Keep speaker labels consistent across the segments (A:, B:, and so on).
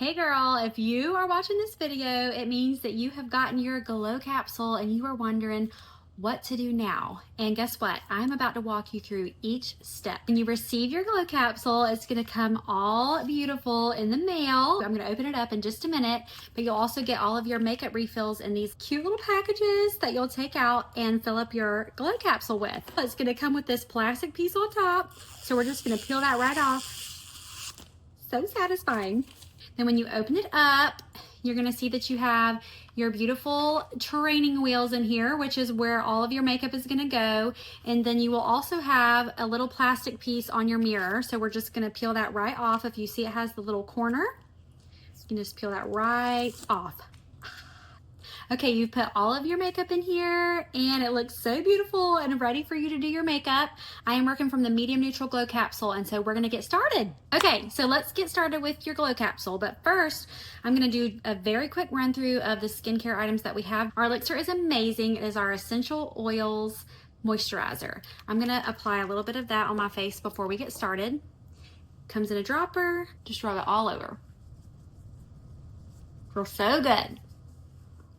A: Hey girl, if you are watching this video, it means that you have gotten your glow capsule and you are wondering what to do now. And guess what? I'm about to walk you through each step. When you receive your glow capsule, it's gonna come all beautiful in the mail. I'm gonna open it up in just a minute, but you'll also get all of your makeup refills in these cute little packages that you'll take out and fill up your glow capsule with. It's gonna come with this plastic piece on top. So we're just gonna peel that right off. So satisfying. Then when you open it up, you're gonna see that you have your beautiful training wheels in here, which is where all of your makeup is gonna go. And then you will also have a little plastic piece on your mirror. So we're just gonna peel that right off. If you see it has the little corner, you can just peel that right off. Okay, you've put all of your makeup in here and it looks so beautiful and ready for you to do your makeup. I am working from the Medium Neutral Glow Capsule, and so we're gonna get started. Okay, so let's get started with your glow capsule. But first, I'm gonna do a very quick run through of the skincare items that we have. Our Elixir is amazing. It is our essential oils moisturizer. I'm gonna apply a little bit of that on my face before we get started. Comes in a dropper, just rub it all over. Feels so good.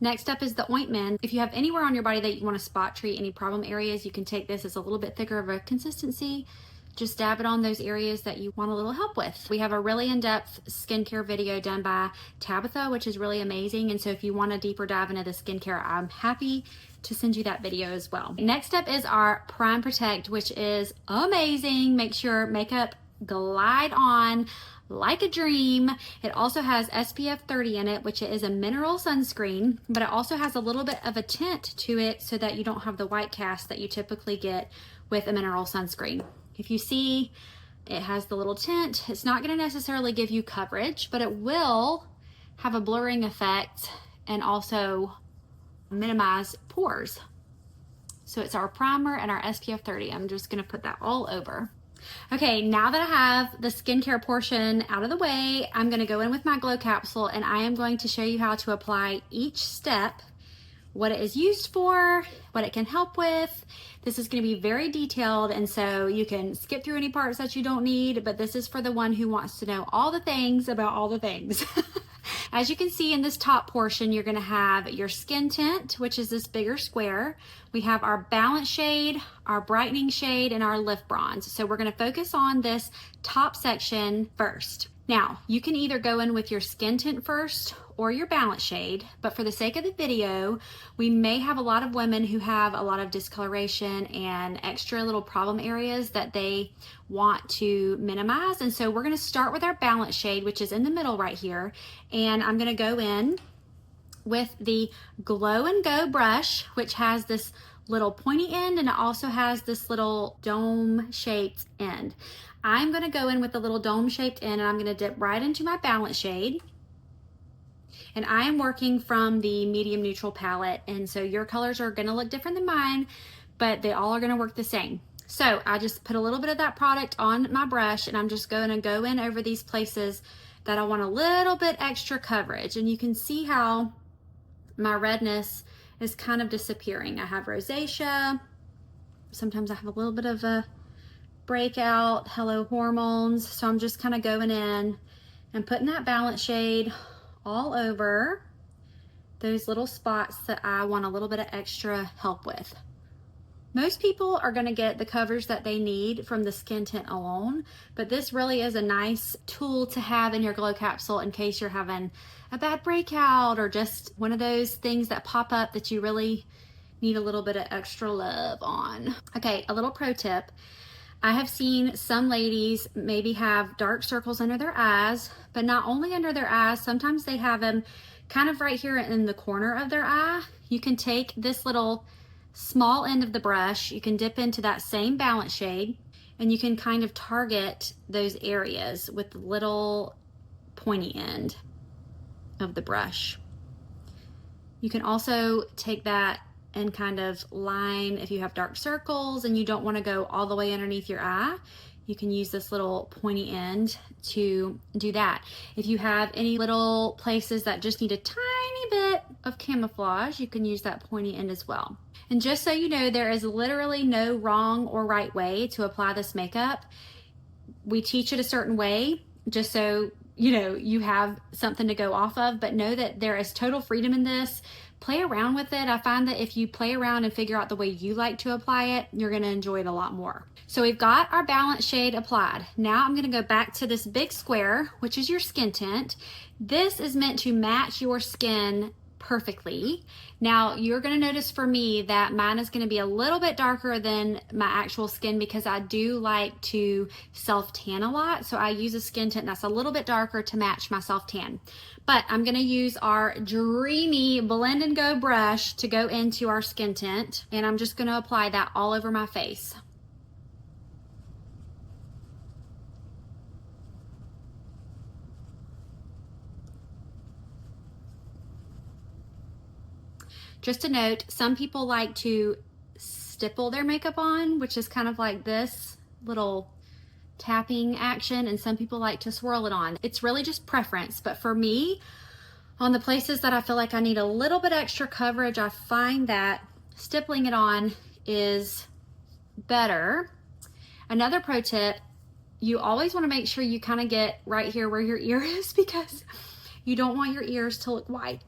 A: Next up is the Ointmend. If you have anywhere on your body that you want to spot treat any problem areas, you can take this. It's a little bit thicker of a consistency. Just dab it on those areas that you want a little help with. We have a really in-depth skincare video done by Tabitha, which is really amazing. And so if you want a deeper dive into the skincare, I'm happy to send you that video as well. Next up is our Prime Protect, which is amazing. Makes your makeup glide on like a dream. It also has SPF 30 in it, which is a mineral sunscreen, but it also has a little bit of a tint to it so that you don't have the white cast that you typically get with a mineral sunscreen. If you see, it has the little tint. It's not going to necessarily give you coverage, but it will have a blurring effect and also minimize pores. So it's our primer and our SPF 30. I'm just going to put that all over. Okay, now that I have the skincare portion out of the way, I'm going to go in with my glow capsule and I am going to show you how to apply each step, what it is used for, what it can help with. This is going to be very detailed, and so you can skip through any parts that you don't need, but this is for the one who wants to know all the things about all the things. As you can see in this top portion, you're going to have your skin tint, which is this bigger square. We have our balance shade, our brightening shade, and our lift bronze. So we're going to focus on this top section first. Now, you can either go in with your skin tint first or your balance shade, but for the sake of the video, we may have a lot of women who have a lot of discoloration and extra little problem areas that they want to minimize. And so we're going to start with our balance shade, which is in the middle right here. And I'm going to go in with the Glow and Go brush, which has this little pointy end and it also has this little dome shaped end. I'm going to go in with the little dome shaped end and I'm going to dip right into my balance shade. And I am working from the Medium Neutral palette, and so your colors are going to look different than mine, but they all are going to work the same. So I just put a little bit of that product on my brush and I'm just going to go in over these places that I want a little bit extra coverage. And you can see how my redness is kind of disappearing. I have rosacea. Sometimes I have a little bit of a breakout, hello hormones. So I'm just kind of going in and putting that balance shade all over those little spots that I want a little bit of extra help with. Most people are going to get the coverage that they need from the skin tint alone, but this really is a nice tool to have in your glow capsule in case you're having a bad breakout or just one of those things that pop up that you really need a little bit of extra love on. Okay, a little pro tip. I have seen some ladies maybe have dark circles under their eyes, but not only under their eyes, sometimes they have them kind of right here in the corner of their eye. You can take this little small end of the brush, you can dip into that same balance shade, and you can kind of target those areas with the little pointy end of the brush. You can also take that and kind of line, if you have dark circles and you don't want to go all the way underneath your eye, you can use this little pointy end to do that. If you have any little places that just need a tiny bit of camouflage, you can use that pointy end as well. And just so you know, there is literally no wrong or right way to apply this makeup. We teach it a certain way just so you know, you have something to go off of, but know that there is total freedom in this. Play around with it. I find that if you play around and figure out the way you like to apply it, you're gonna enjoy it a lot more. So we've got our balance shade applied. Now I'm gonna go back to this big square, which is your skin tint. This is meant to match your skin perfectly. Now you're going to notice for me that mine is going to be a little bit darker than my actual skin because I do like to self tan a lot. So I use a skin tint that's a little bit darker to match my self tan. But I'm going to use our dreamy Blend and Go brush to go into our skin tint, and I'm just going to apply that all over my face. Just a note, some people like to stipple their makeup on, which is kind of like this little tapping action, and some people like to swirl it on. It's really just preference, but for me, on the places that I feel like I need a little bit extra coverage, I find that stippling it on is better. Another pro tip, you always want to make sure you kind of get right here where your ear is because you don't want your ears to look white.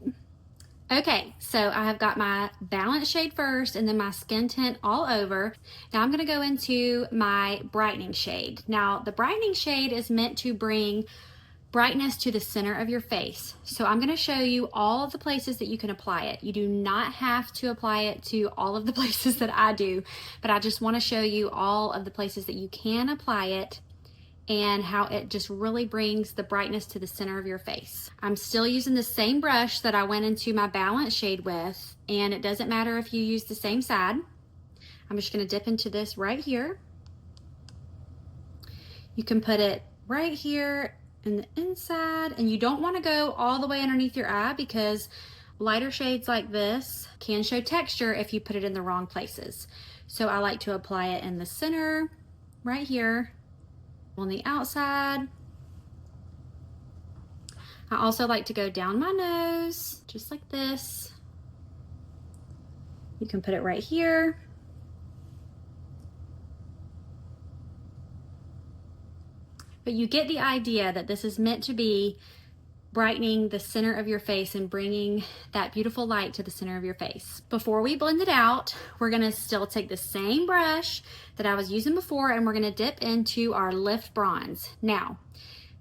A: Okay, so I have got my balance shade first and then my skin tint all over. Now I'm gonna go into my brightening shade. Now the brightening shade is meant to bring brightness to the center of your face. So I'm gonna show you all of the places that you can apply it. You do not have to apply it to all of the places that I do, but I just wanna show you all of the places that you can apply it and how it just really brings the brightness to the center of your face. I'm still using the same brush that I went into my balance shade with, and it doesn't matter if you use the same side. I'm just gonna dip into this right here. You can put it right here in the inside, and you don't wanna go all the way underneath your eye because lighter shades like this can show texture if you put it in the wrong places. So I like to apply it in the center, right here, on the outside. I also like to go down my nose, just like this. You can put it right here. But you get the idea that this is meant to be brightening the center of your face and bringing that beautiful light to the center of your face. Before we blend it out, we're gonna still take the same brush that I was using before and we're gonna dip into our Lift Bronze. Now,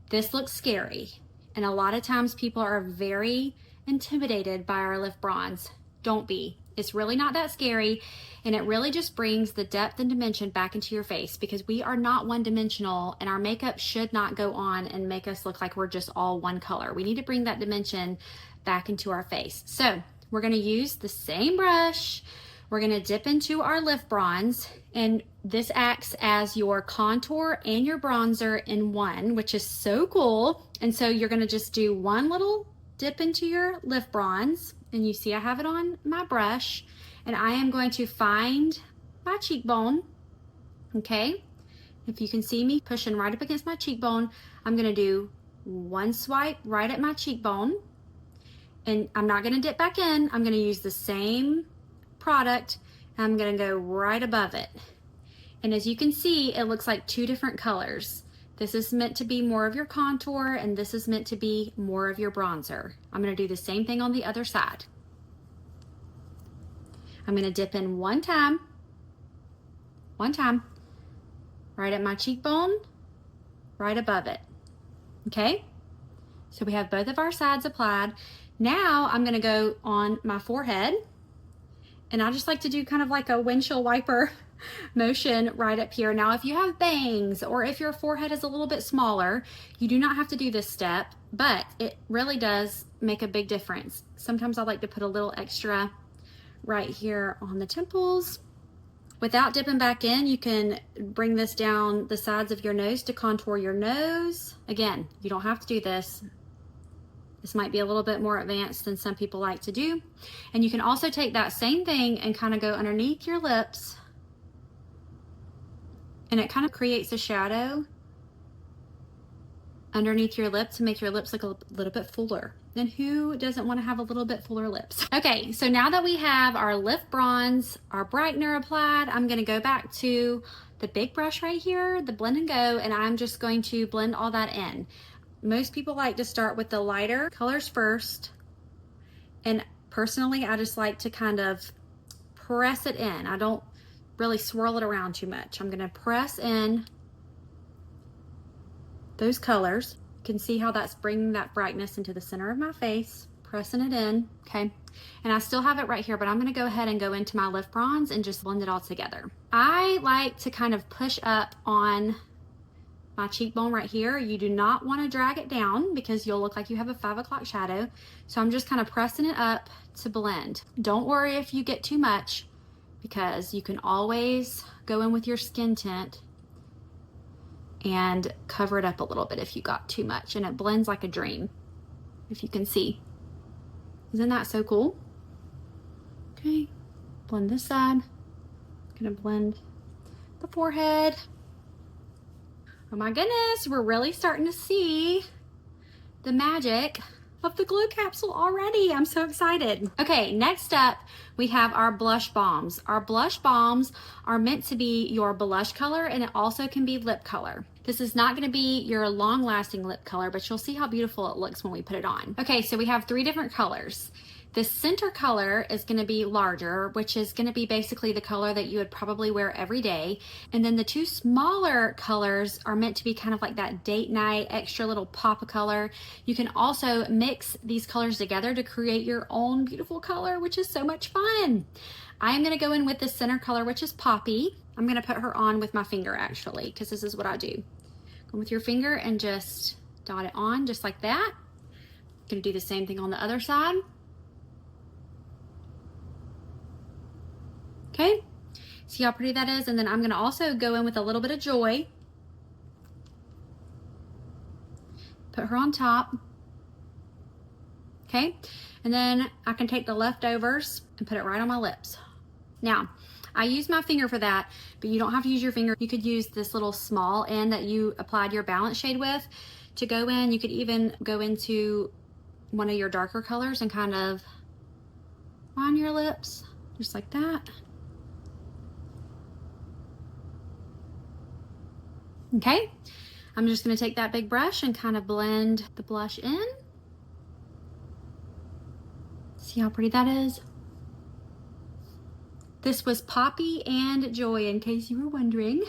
A: this looks scary, and a lot of times people are very intimidated by our Lift Bronze. Don't be. It's really not that scary, and it really just brings the depth and dimension back into your face because we are not one-dimensional, and our makeup should not go on and make us look like we're just all one color. We need to bring that dimension back into our face. So we're gonna use the same brush. We're gonna dip into our Lift Bronze, and this acts as your contour and your bronzer in one, which is so cool. And so you're gonna just do one little dip into your Lift Bronze, and you see I have it on my brush, and I am going to find my cheekbone, okay? If you can see me pushing right up against my cheekbone, I'm gonna do one swipe right at my cheekbone, and I'm not gonna dip back in. I'm gonna use the same product, and I'm gonna go right above it. And as you can see, it looks like two different colors. This is meant to be more of your contour, and this is meant to be more of your bronzer. I'm gonna do the same thing on the other side. I'm gonna dip in one time, right at my cheekbone, right above it, okay? So we have both of our sides applied. Now I'm gonna go on my forehead, and I just like to do kind of like a windshield wiper motion right up here. Now, if you have bangs or if your forehead is a little bit smaller, you do not have to do this step, but it really does make a big difference. Sometimes I like to put a little extra right here on the temples. Without dipping back in, you can bring this down the sides of your nose to contour your nose. Again, you don't have to do this. This might be a little bit more advanced than some people like to do. And you can also take that same thing and kind of go underneath your lips, and it kind of creates a shadow underneath your lip to make your lips look a little bit fuller. And who doesn't want to have a little bit fuller lips? Okay, so now that we have our Lift Bronze, our brightener applied, I'm gonna go back to the big brush right here, the Blend and Go, and I'm just going to blend all that in. Most people like to start with the lighter colors first. And personally, I just like to kind of press it in. I don't really swirl it around too much. I'm gonna press in those colors. You can see how that's bringing that brightness into the center of my face, pressing it in, okay? And I still have it right here, but I'm gonna go ahead and go into my lip bronze and just blend it all together. I like to kind of push up on my cheekbone right here. You do not want to drag it down because you'll look like you have a 5 o'clock shadow. So I'm just kind of pressing it up to blend. Don't worry if you get too much, because you can always go in with your skin tint and cover it up a little bit if you got too much, and it blends like a dream, if you can see. Isn't that so cool? Okay, blend this side. Gonna blend the forehead. Oh my goodness, we're really starting to see the magic of the glow capsule already. I'm so excited. Okay, next up, we have our blush balms. Our blush balms are meant to be your blush color, and it also can be lip color. This is not gonna be your long-lasting lip color, but you'll see how beautiful it looks when we put it on. Okay, so we have 3 different colors. The center color is gonna be larger, which is gonna be basically the color that you would probably wear every day. And then the 2 smaller colors are meant to be kind of like that date night, extra little pop of color. You can also mix these colors together to create your own beautiful color, which is so much fun. I am gonna go in with the center color, which is Poppy. I'm gonna put her on with my finger actually, because this is what I do. Go with your finger and just dot it on just like that. Gonna do the same thing on the other side. Okay, see how pretty that is? And then I'm gonna also go in with a little bit of Joy. Put her on top. Okay, and then I can take the leftovers and put it right on my lips. Now, I use my finger for that, but you don't have to use your finger. You could use this little small end that you applied your balance shade with to go in. You could even go into one of your darker colors and kind of on your lips, just like that. Okay, I'm just gonna take that big brush and kind of blend the blush in. See how pretty that is? This was Poppy and Joy, in case you were wondering.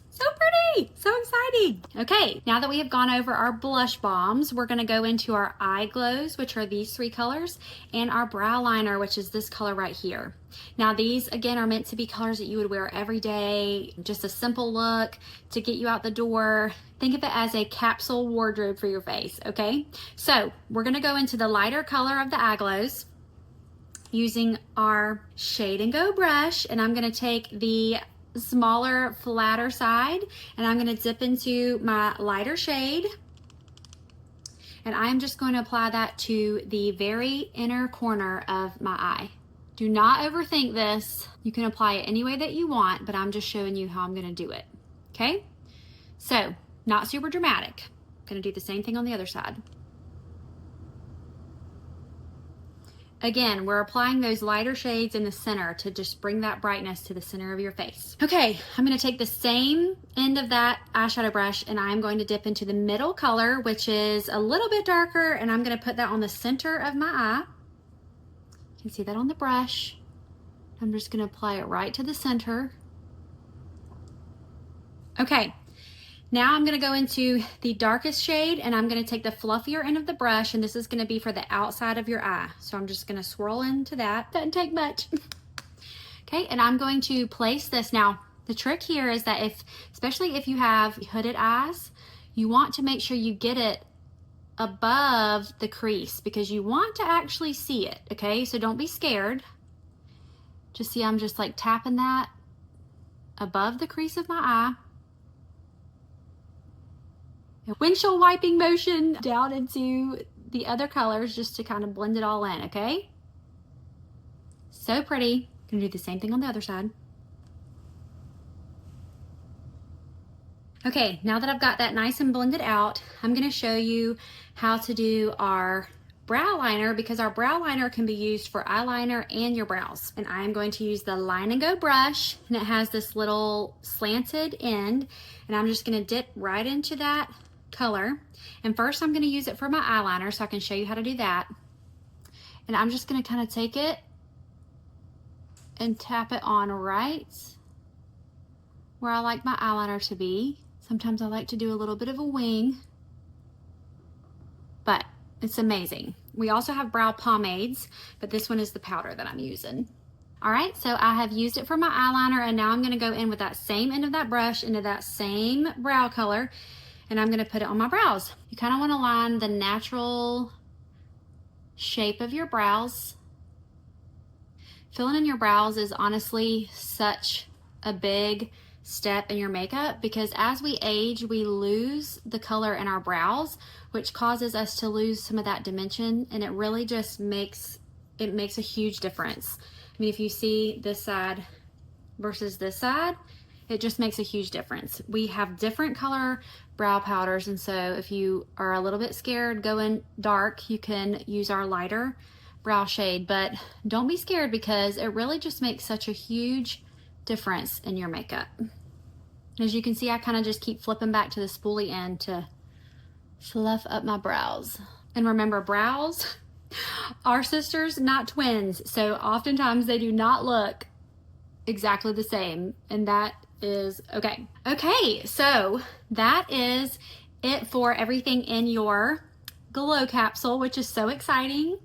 A: So pretty, so exciting. Okay, now that we have gone over our blush balms, we're gonna go into our eye glows, which are these 3 colors, and our brow liner, which is this color right here. Now these, again, are meant to be colors that you would wear every day, just a simple look to get you out the door. Think of it as a capsule wardrobe for your face, okay? So we're gonna go into the lighter color of the eye glows using our Shade and Go brush, and I'm gonna take the smaller, flatter side, and I'm gonna dip into my lighter shade, and I'm just going to apply that to the very inner corner of my eye. Do not overthink this. You can apply it any way that you want, but I'm just showing you how I'm gonna do it, okay? So, not super dramatic. I'm gonna do the same thing on the other side. Again, we're applying those lighter shades in the center to just bring that brightness to the center of your face. Okay, I'm gonna take the same end of that eyeshadow brush and I'm going to dip into the middle color, which is a little bit darker, and I'm gonna put that on the center of my eye. You can see that on the brush. I'm just gonna apply it right to the center. Okay. Now I'm gonna go into the darkest shade, and I'm gonna take the fluffier end of the brush, and this is gonna be for the outside of your eye. So I'm just gonna swirl into that. Doesn't take much. Okay, and I'm going to place this. Now, the trick here is that especially if you have hooded eyes, you want to make sure you get it above the crease because you want to actually see it, okay? So don't be scared. Just see, I'm just like tapping that above the crease of my eye. Windshield wiping motion down into the other colors just to kind of blend it all in, okay? So pretty. Gonna do the same thing on the other side. Okay, now that I've got that nice and blended out, I'm gonna show you how to do our brow liner, because our brow liner can be used for eyeliner and your brows. And I'm going to use the Line and Go brush, and it has this little slanted end, and I'm just gonna dip right into that color. And first I'm gonna use it for my eyeliner so I can show you how to do that. And I'm just gonna kind of take it and tap it on right where I like my eyeliner to be. Sometimes I like to do a little bit of a wing, but it's amazing. We also have brow pomades, but this one is the powder that I'm using. All right, so I have used it for my eyeliner, and now I'm gonna go in with that same end of that brush into that same brow color, and I'm gonna put it on my brows. You kind of wanna line the natural shape of your brows. Filling in your brows is honestly such a big step in your makeup, because as we age, we lose the color in our brows, which causes us to lose some of that dimension, and it really just makes a huge difference. I mean, if you see this side versus this side, it just makes a huge difference. We have different color brow powders, and so if you are a little bit scared going dark, you can use our lighter brow shade, but don't be scared because it really just makes such a huge difference in your makeup. As you can see, I kind of just keep flipping back to the spoolie end to fluff up my brows. And remember, brows are sisters, not twins, so oftentimes they do not look exactly the same, and that is okay. Okay, so that is it for everything in your glow capsule, which is so exciting.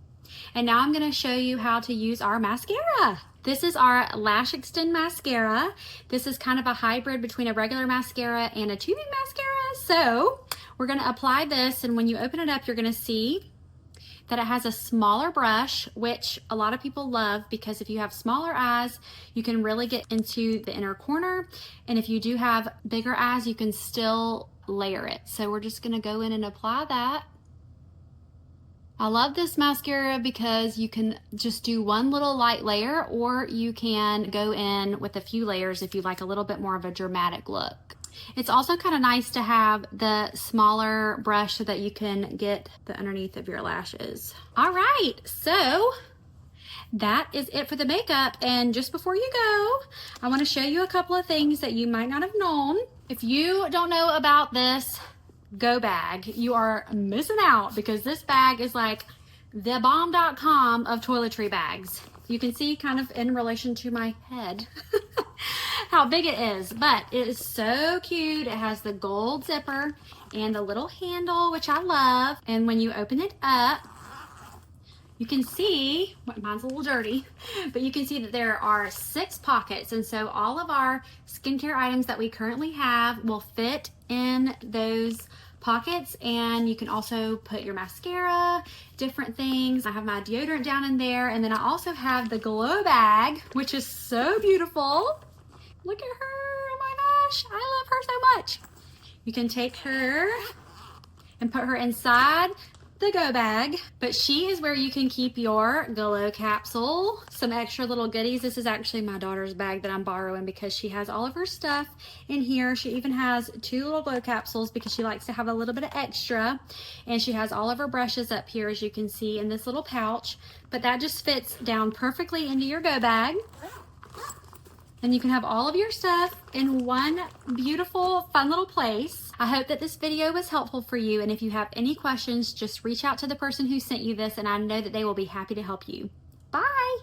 A: And now I'm going to show you how to use our mascara. This is our Lash Extend Mascara. This is kind of a hybrid between a regular mascara and a tubing mascara. So we're going to apply this, and when you open it up, you're going to see that it has a smaller brush, which a lot of people love, because if you have smaller eyes, you can really get into the inner corner. And if you do have bigger eyes, you can still layer it. So we're just going to go in and apply that. I love this mascara because you can just do one little light layer, or you can go in with a few layers if you like a little bit more of a dramatic look. It's also kind of nice to have the smaller brush so that you can get the underneath of your lashes. All right, so that is it for the makeup. And just before you go, I want to show you a couple of things that you might not have known. If you don't know about this go bag, you are missing out, because this bag is like the balm.com of toiletry bags. You can see kind of in relation to my head how big it is, but it is so cute. It has the gold zipper and the little handle, which I love. And when you open it up, you can see, mine's a little dirty, but you can see that there are 6 pockets. And so all of our skincare items that we currently have will fit in those pockets, and you can also put your mascara, different things. I have my deodorant down in there, and then I also have the glow bag, which is so beautiful. Look at her, oh my gosh, I love her so much. You can take her and put her inside the go bag, but she is where you can keep your glow capsule, some extra little goodies. This is actually my daughter's bag that I'm borrowing because she has all of her stuff in here. She even has 2 little glow capsules because she likes to have a little bit of extra, and she has all of her brushes up here, as you can see, in this little pouch, but that just fits down perfectly into your go bag. And you can have all of your stuff in one beautiful, fun little place. I hope that this video was helpful for you, and if you have any questions, just reach out to the person who sent you this, and I know that they will be happy to help you. Bye!